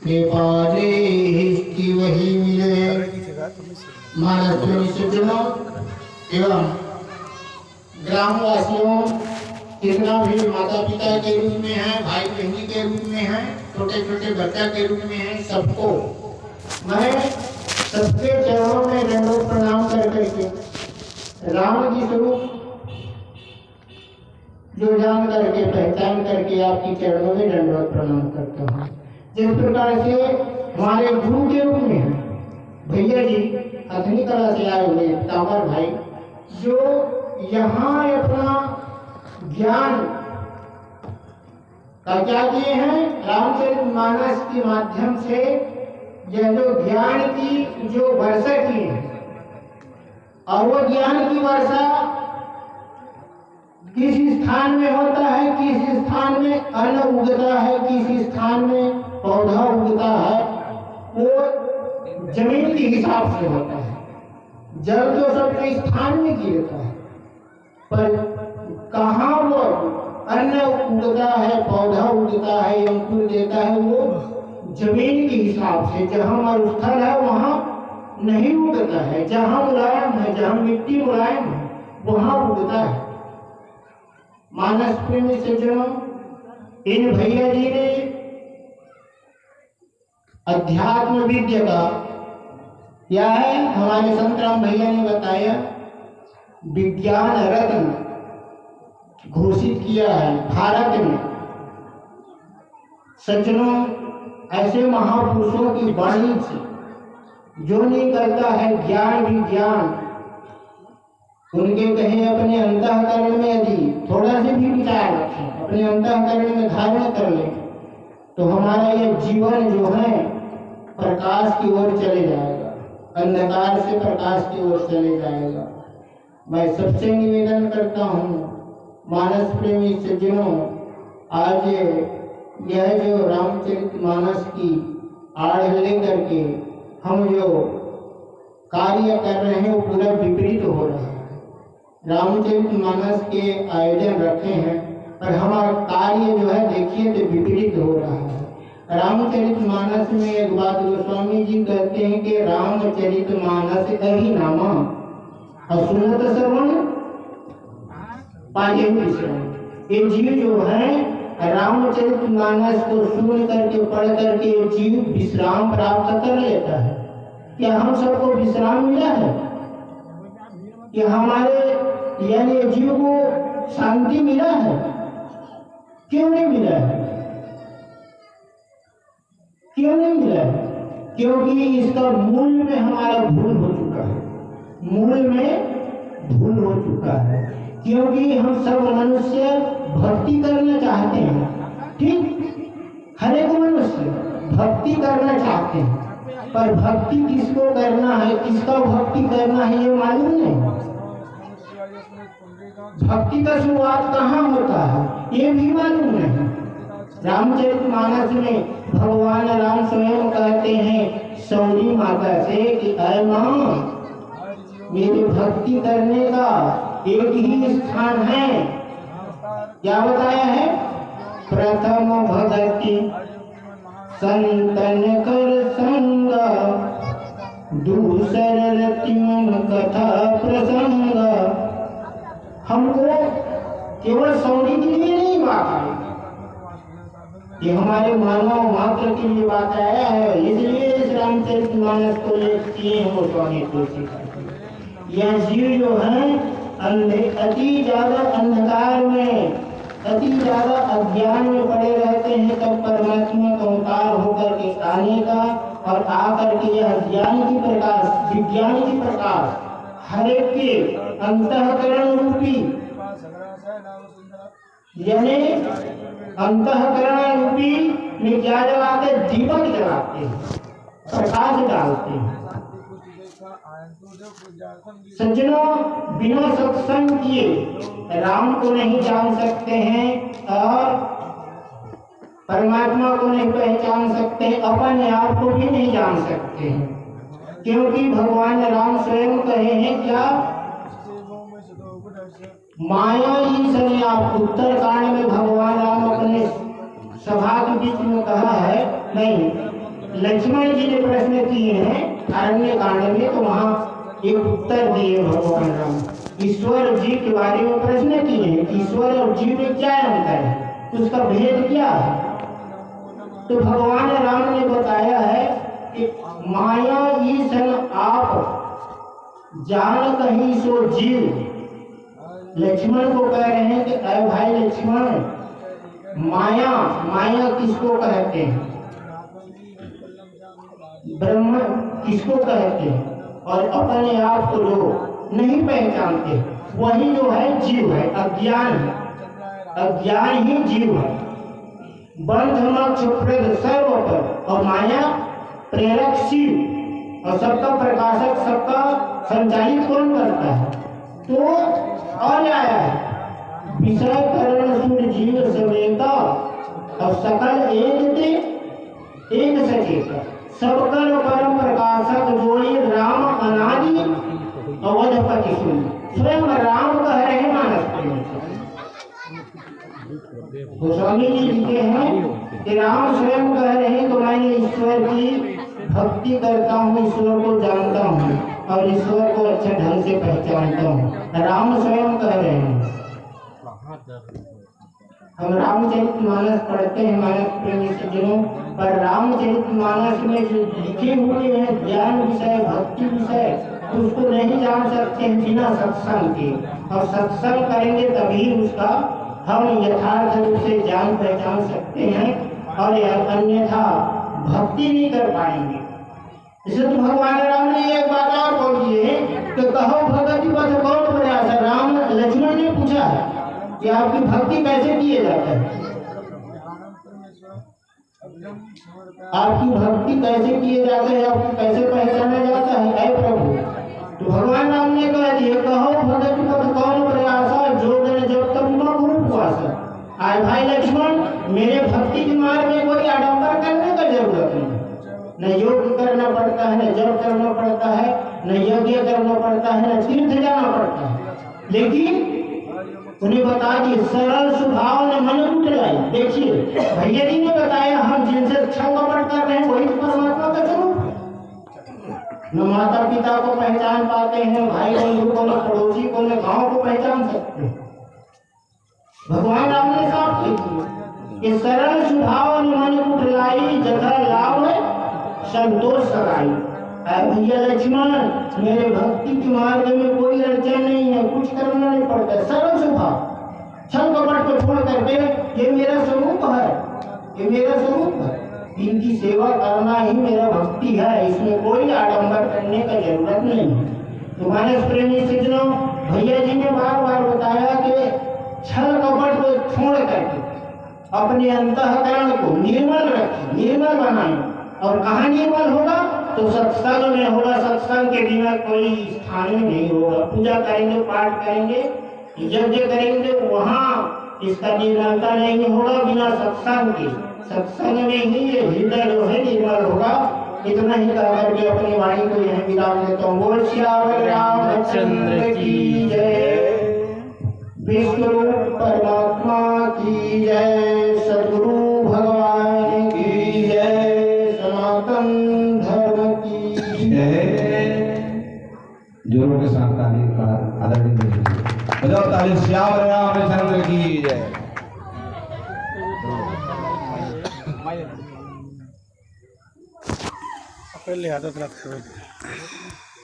नेपाले हिस्ती वही मिले मानस सज्जनों एवं ग्रामवासियों, जितना भी माता पिता के रूप में है, भाई बहनी के रूप में है, छोटे छोटे बच्चा के रूप में है, सबको मैं सबके चरणों में दंडवत प्रणाम कर करके राम जी स्वरूप जो जान करके पहचान करके आपके चरणों में दंडवत प्रणाम करता हूँ। जिस प्रकार से हमारे गुरु के रूप में है भैया जी अथनी कला से आए हुए तामर भाई, जो यहाँ अपना ज्ञान का क्या किए हैं, रामचरितमानस के माध्यम से यह जो ज्ञान की जो वर्षा की है, और वो ज्ञान की वर्षा किस स्थान में होता है, किस स्थान में अन्न उगता है, किस स्थान में पौधा उगता है, वो जमीन के हिसाब से होता है। जल तो सबके स्थान में गिरता है, पर कहाँ वो अन्न उगता है, पौधा उगता है, अंकुर देता है, वो जमीन के हिसाब से। जहाँ मरुस्थल है वहाँ नहीं उगता है, जहाँ मुलायम है, जहाँ मिट्टी मुलायम है, वहाँ उगता है। मानस प्रेमी सज्जनों, इन भैया जी ने अध्यात्म विद्या का क्या है, हमारे संत राम भैया ने बताया, विज्ञान रत्न घोषित किया है भारत में। सज्जनों, ऐसे महापुरुषों की वाणी से जो नहीं करता है ज्ञान विज्ञान, उनके कहीं अपने अंतःकरण में यदि थोड़ा से भी विचार रखें, अपने अंतःकरण में धारण कर लें, तो हमारा यह जीवन जो है प्रकाश की ओर चले जाएगा, अंधकार से प्रकाश की ओर चले जाएगा। मैं सबसे निवेदन करता हूँ मानस प्रेमी सज्जनों, आज यह जो रामचरितमानस की आड़ लेकर के हम जो कार्य कर रहे हैं वो पूरा विपरीत हो रहा है। रामचरितमानस के आयोजन रखे हैं पर हमारा कार्य जो है देखिए तो विपरीत हो रहा है। रामचरितमानस में एक बात गोस्वामी जी कहते हैं कि रामचरितमानस अभिनामा असुनत श्रवण पाजे विश्राम। ये जीव जो है रामचरितमानस को सुन करके पढ़ करके जीव विश्राम प्राप्त कर लेता है। क्या हम सबको विश्राम मिला है? कि हमारे यानी जीव को शांति मिला है? क्यों नहीं मिला है? क्यों नहीं मिला है? क्योंकि इसका मूल में हमारा भूल हो चुका है, मूल में भूल हो चुका है। क्योंकि हम सब मनुष्य भक्ति करना चाहते हैं, ठीक, हर एक मनुष्य भक्ति करना चाहते हैं, पर भक्ति किसको करना है, किसका भक्ति करना है ये मालूम नहीं। भक्ति का शुरुआत कहाँ होता है ये भी मालूम नहीं। रामचरितमानस में भगवान राम स्वयं कहते हैं सौरी माता से कि अरे माँ, मेरी भक्ति करने का एक ही स्थान है। क्या बताया है? प्रथम भक्ति संतन कर संग, दूसर रतियों कथा प्रसंग। हमको केवल सौरी के लिए नहीं बात है, ये हमारे मानव मात्र के लिए बात आया है। इसलिए इस रामचरितमानस को लिखती है गोस्वामी तुलसी। यह जीव जो है अति ज्यादा अंधकार में, अति ज्यादा अज्ञान में पड़े रहते हैं, तब परमात्मा का अवतार होकर के आने का और आकर के यह ज्ञान की प्रकाश, विज्ञान की प्रकाश हर एक के अंतःकरण रूपी, यानी अंतःकरण रूपी में क्या जलाते? दीपक जलाते हैं, प्रकाश डालते हैं। सज्जनों, बिना सत्संग किए राम को नहीं जान सकते हैं और परमात्मा को नहीं पहचान सकते हैं, अपने आप को भी नहीं जान सकते हैं। क्योंकि भगवान राम स्वयं कहे हैं क्या? माया ही सने आप। उत्तरकांड में भगवान राम अपने सभा के बीच में कहा है, नहीं, लक्ष्मण जी ने प्रश्न किए हैं अरण्य कांड में, तो वहां एक उत्तर दिए भगवान राम। ईश्वर जीव के बारे में प्रश्न किए हैं, ईश्वर और जीव में क्या अंतर है, उसका भेद क्या है। तो भगवान राम ने बताया है कि माया ईसन आप जान कहीं सो जीव। लक्ष्मण को कह रहे हैं कि अरे भाई लक्ष्मण, माया किसको कहते हैं, ब्रह्म किसको कहते हैं, और अपने आप को जो नहीं पहचानते वही जो है जीव है, अज्ञान है, अज्ञान ही जीव है। बंध मोक्ष प्रद सर्वपर, और माया प्रेरक शिव, और सबका प्रकाशक, सबका संचालित कौन करता है, तो और आया है विषय करण सुर जीव सवेता, और सकल एक सचेता, सबकर परम प्रकाशक जोई राम अनादि अवधपति सुन। स्वयं राम कह रहे मानस गोस्वामी जी लिखे हैं कि राम स्वयं कह रहे हैं तो मैं ईश्वर की भक्ति करता हूँ, ईश्वर को जानता हूँ और ईश्वर को अच्छे ढंग से पहचानता हूँ। राम स्वयं कह रहे हैं। हम रामचरितमानस पढ़ते हैं मानस प्रेमी सज्जनों, पर रामचरितमानस में जो लिखे हुए हैं ज्ञान विषय, भक्ति विषय, उसको नहीं जान सकते हैं बिना सत्संग के, और सत्संग करेंगे तभी उसका हम यथार्थ रूप से जान पहचान सकते हैं, और अन्यथा भक्ति नहीं कर पाएंगे। इसे तो भगवान राम ने एक बात और बोल दी है कि कहो भगति पथ कौन प्रयास। राम लक्ष्मण ने पूछा है कि आपकी भक्ति कैसे किए जाता है, आपकी भक्ति कैसे किए जाते हैं, आपको कैसे पहचाना जाता है, ऐ प्रभु। तो भगवान राम ने कह दिया कहो भगति पथ कौन प्रयासा, जो मैंने जब तक न गुरु उपवासा। आए भाई लक्ष्मण, मेरे भक्ति के मार्ग में कोई आडंबर करने का जरूरत नहीं, न योग करना पड़ता है, न जप करना पड़ता है, न यज्ञ करना पड़ता है, न तीर्थ जाना पड़ता है, लेकिन उन्हें बता दी सरल स्वभाव ने मन उठलाई। देखिए भैया जी ने बताया हम जिनसे क्षण कपट कर रहे हैं वही परमात्मा का स्वरूप है। न माता पिता को पहचान पाते हैं, भाई बंधु को, न पड़ोसी को, न गांव को पहचान सकते हैं। भगवान राम ने साफ कह दिया सरल स्वभाव ने मन उठलाई, जथा लाभ संतोष सगाई। भैया लक्ष्मण, मेरे भक्ति के मार्ग में कोई अड़चन नहीं है, कुछ करना नहीं पड़ता, सरल स्वभाव, छल कपट को छोड़ करके ये मेरा स्वरूप है, ये मेरा स्वरूप है, इनकी सेवा करना ही मेरा भक्ति है, इसमें कोई आडंबर करने का जरूरत नहीं है। तो मानस प्रेमी सज्जनों, भैया जी ने बार बार बताया कि छल कपट को छोड़ करके अपने अंतःकरण को निर्मल रखें, निर्मल बनाएं। और कहाँ निर्मल होगा, तो सत्संग में होगा। सत्संग के बिना कोई स्थान में नहीं होगा। पूजा करेंगे, पाठ करेंगे, यज्ञ करेंगे, वहाँ इसका निर्मलता नहीं होगा बिना सत्संग के। सत्संग में ही ये हृदय जो है निर्मल होगा। इतना ही कह करके अपनी वाणी को यह विराम देता हूँ। बोल श्यावर रामचंद्र की जय, विष्णु परमात्मा की जय, सद्गुरु भगवान की जय, सनातन धर्म की जय। जोरों के साथ ताली का आदरणीय बजाओ ताली। श्यावर रामचंद्र की जय। पहले आदत रख